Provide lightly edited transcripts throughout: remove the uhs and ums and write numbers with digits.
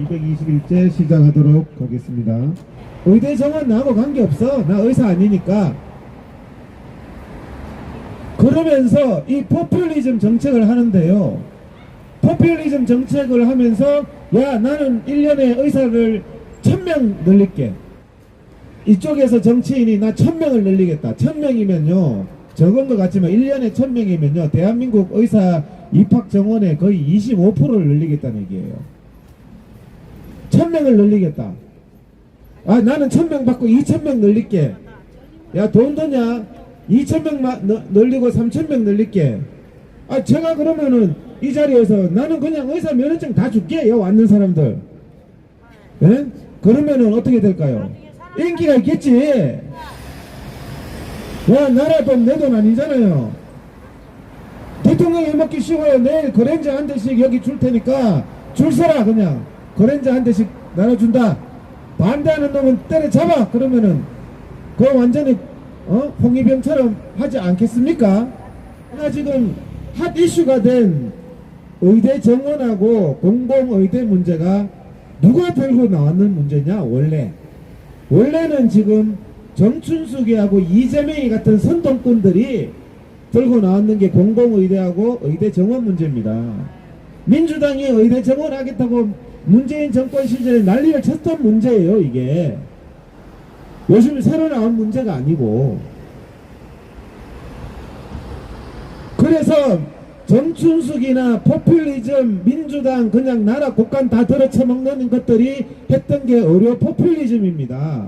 221째 시작하도록 하겠습니다. 의대 정원 나하고 관계없어. 나 의사 아니니까. 그러면서 이 포퓰리즘 정책을 하는데요. 포퓰리즘 정책을 하면서 야 나는 1년에 의사를 1000명 늘릴게. 이쪽에서 정치인이 나 1000명을 늘리겠다. 1000명이면요 적은 것 같지만 1년에 1000명이면요 대한민국 의사 입학 정원의 거의 25%를 늘리겠다는 얘기예요. 1000명을 늘리겠다. 아 나는 1000명 받고 2000명 늘릴게. 야 돈 드냐? 2000명 늘리고 3000명 늘릴게. 아 제가 그러면은 이 자리에서 나는 그냥 의사 면허증 다 줄게. 여 왔는 사람들. 예? 그러면은 어떻게 될까요? 인기가 있겠지. 야 나라 돈 내 돈 아니잖아요. 대통령이 먹기 쉬워요. 내일 그랜저 한 대씩 여기 줄 테니까 줄 서라. 그냥 그랜저 한 대씩 나눠준다. 반대하는 놈은 때려잡아. 그러면은 그거 완전히 홍위병처럼 하지 않겠습니까? 나 지금 핫 이슈가 된 의대 정원하고 공공의대 문제가 누가 들고 나왔는 문제냐? 원래는 지금 정춘숙이하고 이재명이 같은 선동꾼들이 들고 나왔는 게 공공의대하고 의대 정원 문제입니다. 민주당이 의대 정원 하겠다고 문재인 정권 시절에 난리를 쳤던 문제예요. 이게 요즘 새로 나온 문제가 아니고. 그래서 정춘숙이나 포퓰리즘, 민주당 그냥 나라 국간 다 들어쳐먹는 것들이 했던 게 의료 포퓰리즘입니다.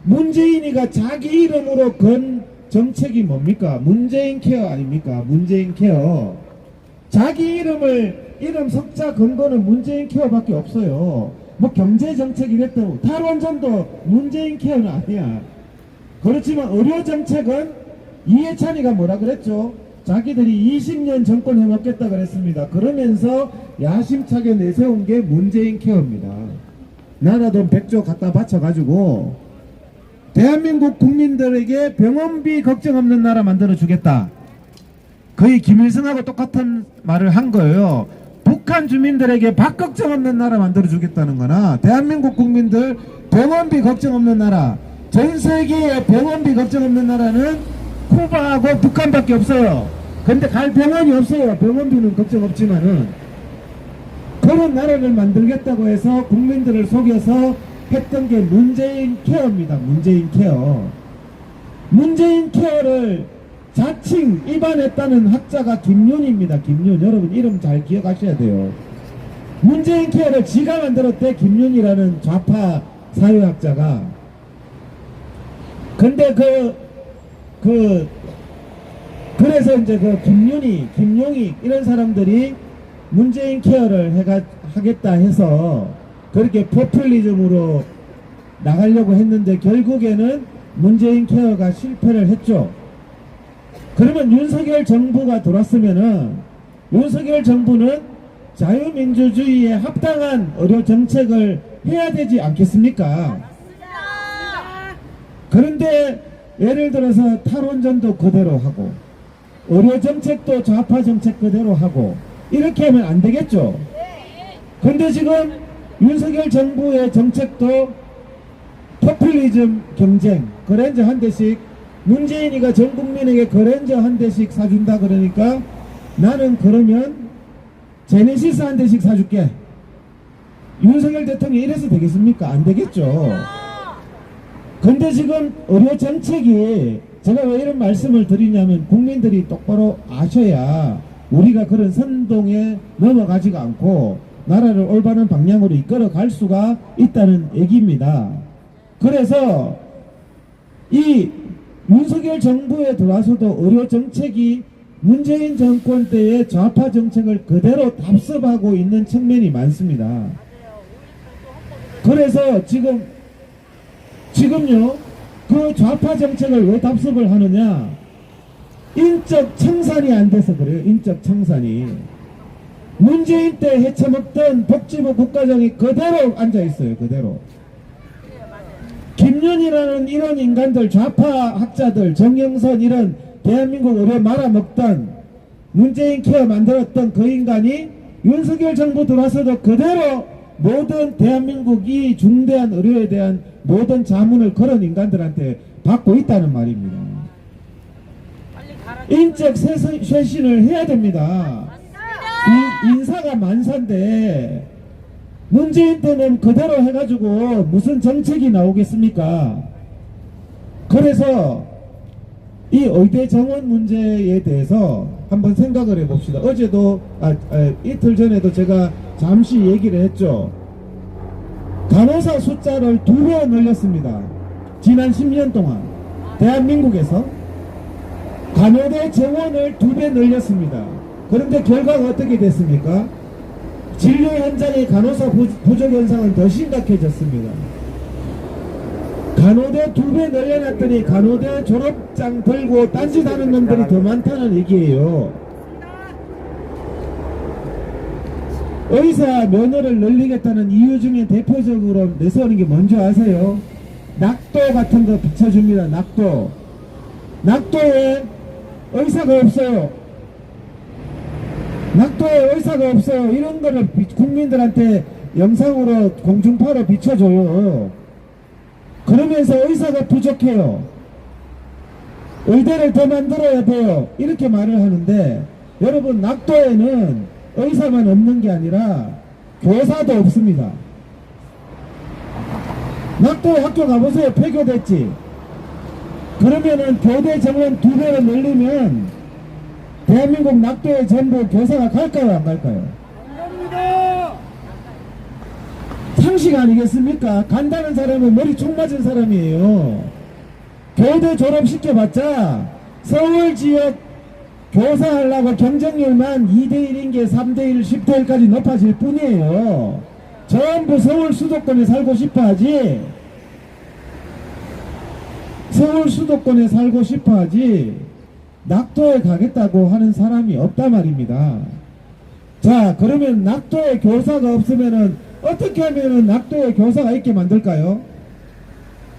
문재인이가 자기 이름으로 건 정책이 뭡니까? 문재인 케어 아닙니까? 문재인 케어. 자기 이름 석자 건 거는 문재인 케어밖에 없어요. 뭐 경제 정책이 됐다고 탈원전도 문재인 케어는 아니야. 그렇지만 의료 정책은 이해찬이가 뭐라 그랬죠? 자기들이 20년 정권 해먹겠다 그랬습니다. 그러면서 야심차게 내세운 게 문재인 케어입니다. 나라 돈 100조 갖다 바쳐가지고 대한민국 국민들에게 병원비 걱정 없는 나라 만들어 주겠다. 거의 김일성하고 똑같은 말을 한 거예요. 북한 주민들에게 밥 걱정 없는 나라 만들어 주겠다는 거나 대한민국 국민들 병원비 걱정 없는 나라. 전 세계에 병원비 걱정 없는 나라는 쿠바하고 북한밖에 없어요. 근데 갈 병원이 없어요. 병원비는 걱정 없지만은. 그런 나라를 만들겠다고 해서 국민들을 속여서 했던 게 문재인 케어입니다. 문재인 케어. 문재인 케어를 자칭 입안했다는 학자가 김윤입니다. 김윤. 여러분 이름 잘 기억하셔야 돼요. 문재인 케어를 지가 만들었대. 김윤이라는 좌파 사회학자가. 근데 그래서 이제 그 김용희 이런 사람들이 문재인 케어를 하겠다 해서 그렇게 포퓰리즘으로 나가려고 했는데 결국에는 문재인 케어가 실패를 했죠. 그러면 윤석열 정부가 돌았으면은 윤석열 정부는 자유민주주의에 합당한 의료 정책을 해야 되지 않겠습니까? 그런데 예를 들어서 탈원전도 그대로 하고 의료 정책도 좌파 정책 그대로 하고 이렇게 하면 안 되겠죠. 근데 지금 윤석열 정부의 정책도 포퓰리즘 경쟁, 그랜저 한 대씩 문재인이가 전 국민에게 그랜저 한 대씩 사준다 그러니까 나는 그러면 제네시스 한 대씩 사줄게. 윤석열 대통령이 이래서 되겠습니까? 안 되겠죠. 근데 지금 의료 정책이 제가 왜 이런 말씀을 드리냐면 국민들이 똑바로 아셔야 우리가 그런 선동에 넘어가지가 않고 나라를 올바른 방향으로 이끌어 갈 수가 있다는 얘기입니다. 그래서 이 윤석열 정부에 들어와서도 의료 정책이 문재인 정권 때의 좌파 정책을 그대로 답습하고 있는 측면이 많습니다. 그래서 지금요 그 좌파 정책을 왜 답습을 하느냐? 인적 청산이 안 돼서 그래요. 인적 청산이. 문재인 때 헤쳐먹던 복지부 국과장이 그대로 앉아있어요. 그대로. 김윤이라는 이런 인간들, 좌파 학자들, 정영선 이런 대한민국 의료 말아먹던 문재인 케어 만들었던 그 인간이 윤석열 정부 들어와서도 그대로 모든 대한민국이 중대한 의료에 대한 모든 자문을 그런 인간들한테 받고 있다는 말입니다. 인적 쇄신을 해야 됩니다. 인사가 만사인데 문재인 때는 그대로 해가지고 무슨 정책이 나오겠습니까? 그래서 이 의대 정원 문제에 대해서 한번 생각을 해봅시다. 어제도 이틀 전에도 제가 잠시 얘기를 했죠. 간호사 숫자를 2배 늘렸습니다. 지난 10년 동안 대한민국에서 간호대 정원을 2배 늘렸습니다. 그런데 결과가 어떻게 됐습니까? 진료 현장의 간호사 부족 현상은 더 심각해졌습니다. 간호대 2배 늘려놨더니 간호대 졸업장 들고 딴짓하는 놈들이 더 많다는 얘기예요. 의사 면허를 늘리겠다는 이유 중에 대표적으로 내세우는 게 뭔지 아세요? 낙도 같은 거 비춰줍니다. 낙도에 의사가 없어요. 낙도에 의사가 없어요. 이런 거를 국민들한테 영상으로 공중파로 비춰줘요. 그러면서 의사가 부족해요. 의대를 더 만들어야 돼요. 이렇게 말을 하는데, 여러분, 낙도에는 의사만 없는 게 아니라 교사도 없습니다. 낙도에 학교 가보세요. 폐교됐지. 그러면은 교대 정원 2배로 늘리면 대한민국 낙도에 전부 교사가 갈까요, 안 갈까요? 갑니다. 상식 아니겠습니까? 간다는 사람은 머리 총 맞은 사람이에요. 교대 졸업시켜봤자 서울 지역 교사하려고 경쟁률만 2대1인 게 3대1, 10대1까지 높아질 뿐이에요. 전부 서울 수도권에 살고 싶어 하지. 서울 수도권에 살고 싶어 하지 낙도에 가겠다고 하는 사람이 없단 말입니다. 자, 그러면 낙도에 교사가 없으면은 어떻게 하면은 낙도에 교사가 있게 만들까요?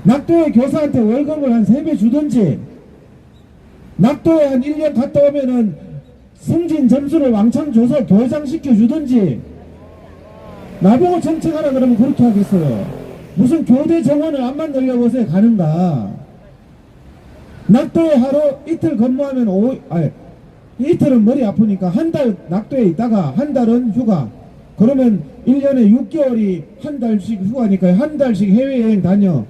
낙도에 교사한테 월급을 한 3배 주든지, 낙도에 한 1년 갔다 오면은 승진 점수를 왕창 줘서 교장시켜 주든지. 나보고 정책하라 그러면 그렇게 하겠어요. 무슨 교대 정원을 안 만들려보세요. 가는가. 낙도에 하루 이틀 근무하면 이틀은 머리 아프니까 한 달 낙도에 있다가 한 달은 휴가. 그러면 1년에 6개월이 한 달씩 휴가니까 한 달씩 해외여행 다녀.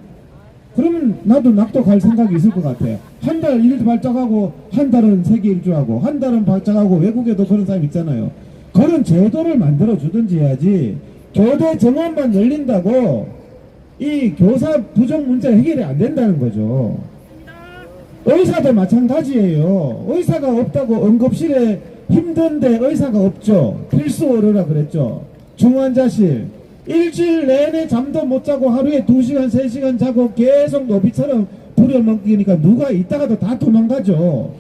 그러면 나도 낙도 갈 생각이 있을 것 같아요. 한 달 일 발작하고 한 달은 세계 일주하고 한 달은 발작하고. 외국에도 그런 사람 있잖아요. 그런 제도를 만들어 주든지 해야지. 교대 정원만 열린다고 이 교사 부족 문제 해결이 안 된다는 거죠. 의사도 마찬가지예요. 의사가 없다고 응급실에 힘든데 의사가 없죠. 필수 의료라 그랬죠. 중환자실 일주일 내내 잠도 못 자고 하루에 2시간 3시간 자고 계속 노비처럼 부려먹으니까 누가 있다가도 다 도망가죠.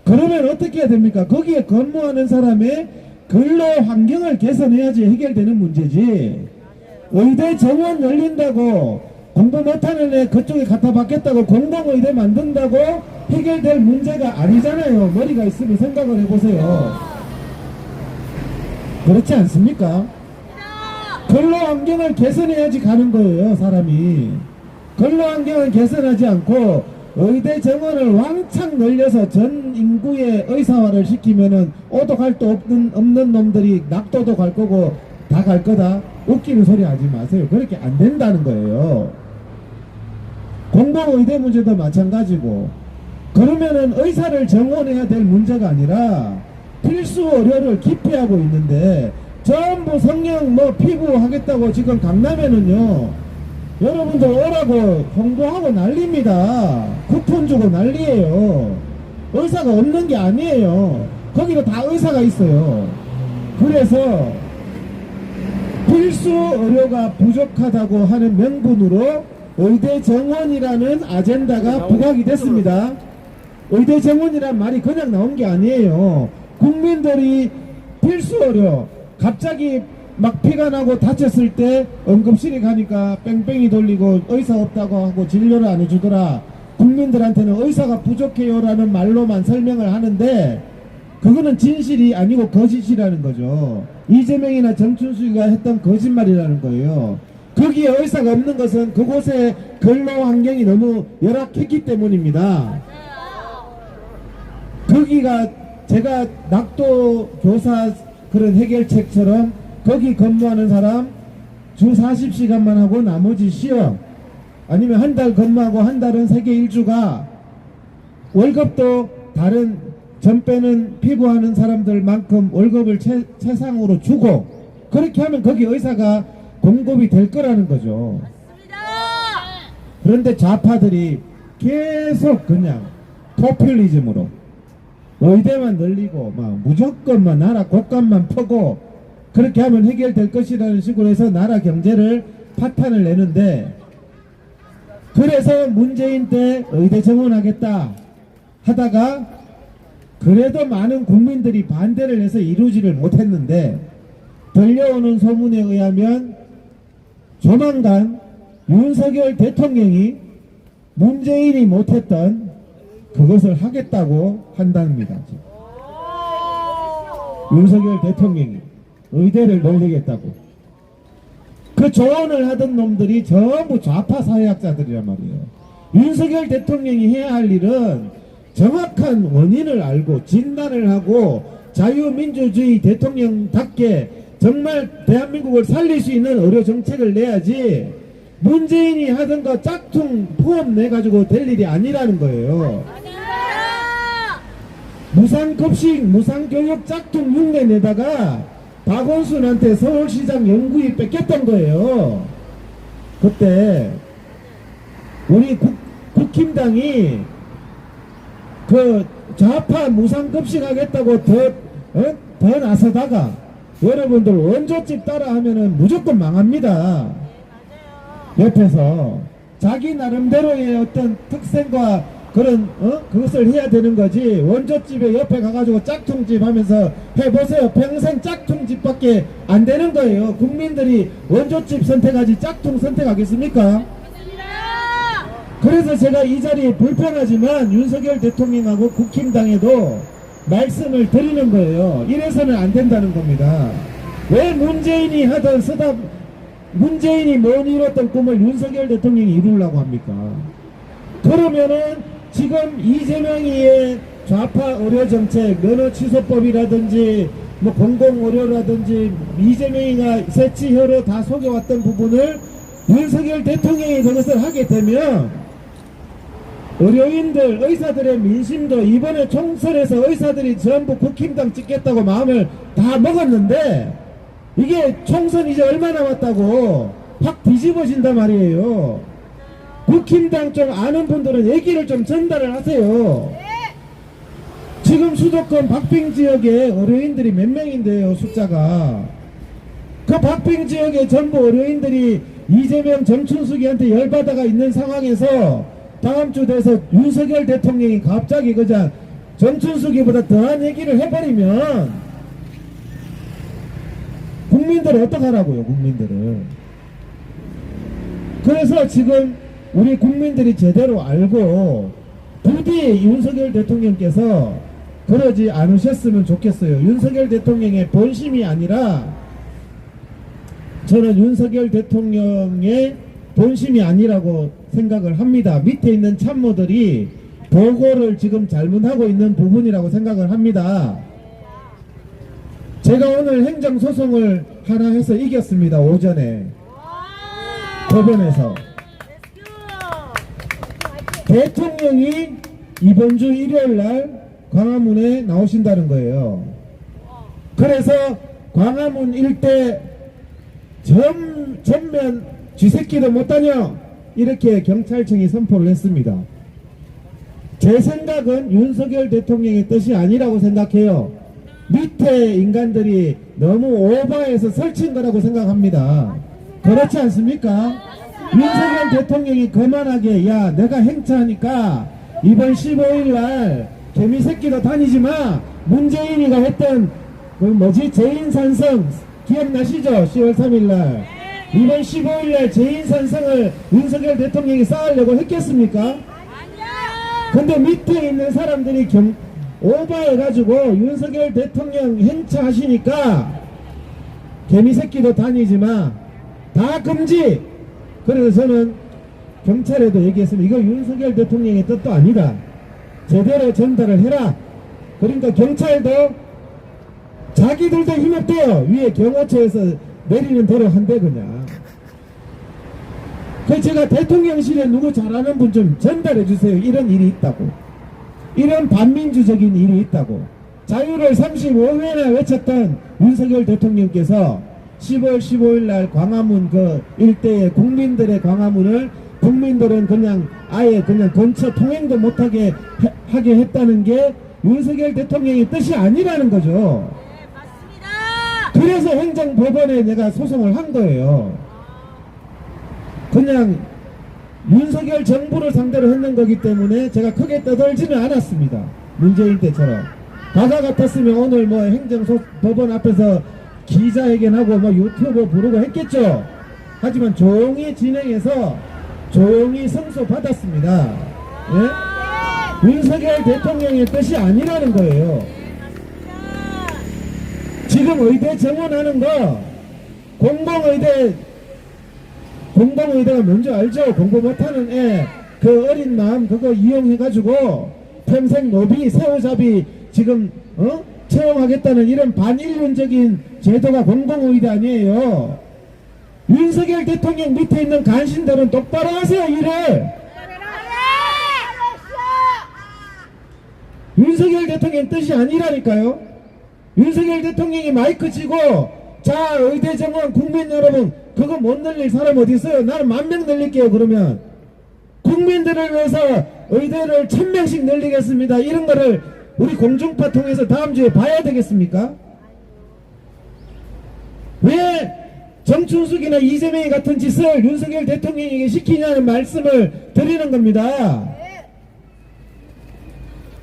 그러면 어떻게 해야 됩니까? 거기에 근무하는 사람의 근로 환경을 개선해야지 해결되는 문제지. 의대 정원 열린다고 공부 못하는 애 그쪽에 갖다 받겠다고 공공의대 만든다고 해결될 문제가 아니잖아요. 머리가 있으면 생각을 해보세요. 그렇지 않습니까? 근로 환경을 개선해야지 가는 거예요. 사람이 근로 환경을 개선하지 않고 의대 정원을 왕창 늘려서 전 인구의 의사화를 시키면은 오도 갈도 없는 놈들이 낙도도 갈 거고 다 갈 거다. 웃기는 소리 하지 마세요. 그렇게 안 된다는 거예요. 공공의대 문제도 마찬가지고. 그러면은 의사를 정원해야 될 문제가 아니라 필수 의료를 기피하고 있는데, 전부 성형 피부 하겠다고 지금 강남에는요, 여러분들 오라고 홍보하고 난립니다. 쿠폰 주고 난리예요. 의사가 없는 게 아니에요. 거기도 다 의사가 있어요. 그래서 필수 의료가 부족하다고 하는 명분으로 의대 정원이라는 아젠다가 부각이 됐습니다. 의대 정원이란 말이 그냥 나온 게 아니에요. 국민들이 필수 의료, 갑자기 막 피가 나고 다쳤을 때 응급실에 가니까 뺑뺑이 돌리고 의사 없다고 하고 진료를 안 해주더라. 국민들한테는 의사가 부족해요 라는 말로만 설명을 하는데, 그거는 진실이 아니고 거짓이라는 거죠. 이재명이나 정춘수가 했던 거짓말이라는 거예요. 거기에 의사가 없는 것은 그곳의 근로 환경이 너무 열악했기 때문입니다. 거기가 제가 낙도 교사 그런 해결책처럼 거기 근무하는 사람 주 40시간만 하고 나머지 쉬어, 아니면 한 달 근무하고 한 달은 세계 일주가, 월급도 다른 전 빼는 피부하는 사람들만큼 월급을 최상으로 주고, 그렇게 하면 거기 의사가 공급이 될 거라는 거죠. 그런데 좌파들이 계속 그냥 포퓰리즘으로 의대만 늘리고 막 무조건만 나라 곳간만 퍼고 그렇게 하면 해결될 것이라는 식으로 해서 나라 경제를 파탄을 내는데, 그래서 문재인 때 의대 정원하겠다 하다가 그래도 많은 국민들이 반대를 해서 이루지를 못했는데, 들려오는 소문에 의하면 조만간 윤석열 대통령이 문재인이 못했던 그것을 하겠다고 한답니다. 윤석열 대통령이 의대를 늘리겠다고. 그 조언을 하던 놈들이 전부 좌파 사회학자들이란 말이에요. 윤석열 대통령이 해야 할 일은 정확한 원인을 알고 진단을 하고 자유민주주의 대통령답게 정말 대한민국을 살릴 수 있는 의료 정책을 내야지, 문재인이 하던 거 짝퉁 포함 내가지고 될 일이 아니라는 거예요. 무상급식, 무상교육 짝퉁 흉내 내다가 박원순한테 서울시장 영구히 뺏겼던 거예요. 그때 우리 국힘당이 그 좌파 무상급식 하겠다고 더 나서다가 여러분들 원조집 따라 하면은 무조건 망합니다. 옆에서 자기 나름대로의 어떤 특색과 그런 그것을 해야 되는 거지, 원조집에 옆에 가가지고 짝퉁집 하면서 해보세요. 평생 짝퉁집밖에 안 되는 거예요. 국민들이 원조집 선택하지 짝퉁 선택하겠습니까? 그래서 제가 이 자리에 불편하지만 윤석열 대통령하고 국힘당에도 말씀을 드리는 거예요. 이래서는 안 된다는 겁니다. 왜 문재인이 하던 문재인이 못 이뤘던 꿈을 윤석열 대통령이 이루려고 합니까? 그러면은 지금 이재명이의 좌파 의료 정책, 면허 취소법이라든지 뭐 공공의료라든지 이재명이가 새치혀로 다 속여왔던 부분을 윤석열 대통령이 그것을 하게 되면 의료인들, 의사들의 민심도 이번에 총선에서 의사들이 전부 국힘당 찍겠다고 마음을 다 먹었는데, 이게 총선 이제 얼마 남았다고 확 뒤집어진단 말이에요. 국힘당 좀 아는 분들은 얘기를 좀 전달을 하세요. 지금 수도권 박빙 지역에 의료인들이 몇 명인데요, 숫자가. 그 박빙 지역에 전부 의료인들이 이재명 정춘숙이한테 열받아가 있는 상황에서 다음 주 돼서 윤석열 대통령이 갑자기 그냥 정춘숙이보다 더한 얘기를 해버리면 국민들은 어떡하라고요, 국민들은. 그래서 지금 우리 국민들이 제대로 알고 부디 윤석열 대통령께서 그러지 않으셨으면 좋겠어요. 윤석열 대통령의 본심이 아니라, 저는 윤석열 대통령의 본심이 아니라고 생각을 합니다. 밑에 있는 참모들이 보고를 지금 잘못하고 있는 부분이라고 생각을 합니다. 제가 오늘 행정소송을 하나 해서 이겼습니다. 오전에 법원에서. 대통령이 이번 주 일요일날 광화문에 나오신다는 거예요. 그래서 광화문 일대 전면 쥐새끼도 못 다녀, 이렇게 경찰청이 선포를 했습니다. 제 생각은 윤석열 대통령의 뜻이 아니라고 생각해요. 밑에 인간들이 너무 오버해서 설친 거라고 생각합니다. 그렇지 않습니까? 윤석열 대통령이 거만하게, 야 내가 행차하니까 이번 15일날 개미새끼도 다니지마, 문재인이가 했던 그 뭐지 제인산성 기억나시죠? 10월 3일날 이번 15일날 제인산성을 윤석열 대통령이 쌓으려고 했겠습니까? 근데 밑에 있는 사람들이 오버해가지고 윤석열 대통령 행차하시니까 개미새끼도 다니지마 다 금지. 그래서 저는 경찰에도 얘기했습니다. 이거 윤석열 대통령의 뜻도 아니다. 제대로 전달을 해라. 그러니까 경찰도 자기들도 힘없대요. 위에 경호처에서 내리는 대로 한대 그냥. 그 제가 대통령실에 누구 잘하는 분 좀 전달해 주세요. 이런 일이 있다고. 이런 반민주적인 일이 있다고. 자유를 35회나 외쳤던 윤석열 대통령께서 10월 15일 날 광화문 그 일대의 국민들의 광화문을 국민들은 그냥 아예 그냥 근처 통행도 못하게 하게 했다는 게 윤석열 대통령의 뜻이 아니라는 거죠. 네, 맞습니다. 그래서 행정법원에 내가 소송을 한 거예요. 그냥 윤석열 정부를 상대로 했는 거기 때문에 제가 크게 떠들지는 않았습니다. 문재인 때처럼. 과거 같았으면 오늘 뭐 행정법원 앞에서 기자회견하고 뭐 유튜브 부르고 했겠죠. 하지만 조용히 진행해서 조용히 승소 받았습니다. 예? 윤석열 대통령의 뜻이 아니라는 거예요. 지금 의대 정원하는 거 공공의대가 뭔지 알죠? 공부 못하는 애 그 어린 마음 그거 이용해가지고 평생 노비 새우잡이 지금 채용하겠다는 이런 반인륜적인 제도가 공공의대 아니에요. 윤석열 대통령 밑에 있는 간신들은 똑바로 하세요. 일을. 윤석열 대통령 뜻이 아니라니까요. 윤석열 대통령이 마이크 치고 자 의대 정원 국민 여러분 그거 못 늘릴 사람 어디 있어요? 나는 10,000명 늘릴게요. 그러면 국민들을 위해서 의대를 1,000명씩 늘리겠습니다. 이런 거를 우리 공중파 통해서 다음 주에 봐야 되겠습니까? 왜 정춘숙이나 이재명이 같은 짓을 윤석열 대통령에게 시키냐는 말씀을 드리는 겁니다.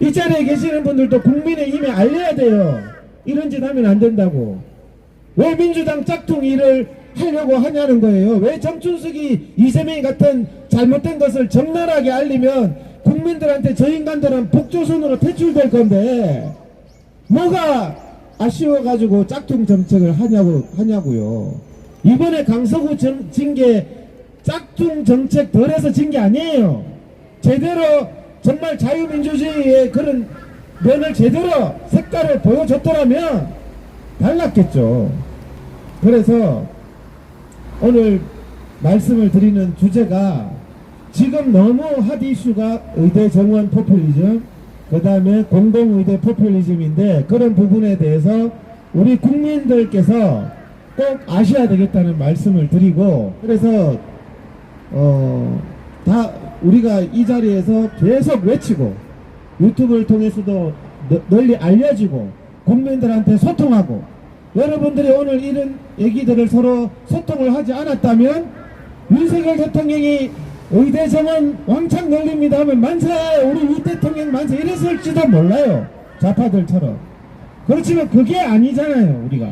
이 자리에 계시는 분들도 국민의힘에 알려야 돼요. 이런 짓 하면 안 된다고. 왜 민주당 짝퉁 일을 하려고 하냐는 거예요. 왜 정춘숙이 이재명이 같은 잘못된 것을 적나라하게 알리면 국민들한테 저 인간들은 북조선으로 퇴출될 건데 뭐가 아쉬워가지고 짝퉁 정책을 하냐고요. 이번에 강서구 징계 짝퉁 정책 덜해서 진 게 아니에요. 제대로 정말 자유민주주의의 그런 면을 제대로 색깔을 보여줬더라면 달랐겠죠. 그래서 오늘 말씀을 드리는 주제가 지금 너무 핫 이슈가 의대 정원 포퓰리즘 그 다음에 공공의대 포퓰리즘인데 그런 부분에 대해서 우리 국민들께서 꼭 아셔야 되겠다는 말씀을 드리고 그래서 다 우리가 이 자리에서 계속 외치고 유튜브를 통해서도 널리 알려지고 국민들한테 소통하고 여러분들이 오늘 이런 얘기들을 서로 소통을 하지 않았다면 윤석열 대통령이 의대 정원 왕창 늘립니다 하면 만세 우리 유 대통령 만세 이랬을지도 몰라요. 좌파들처럼. 그렇지만 그게 아니잖아요. 우리가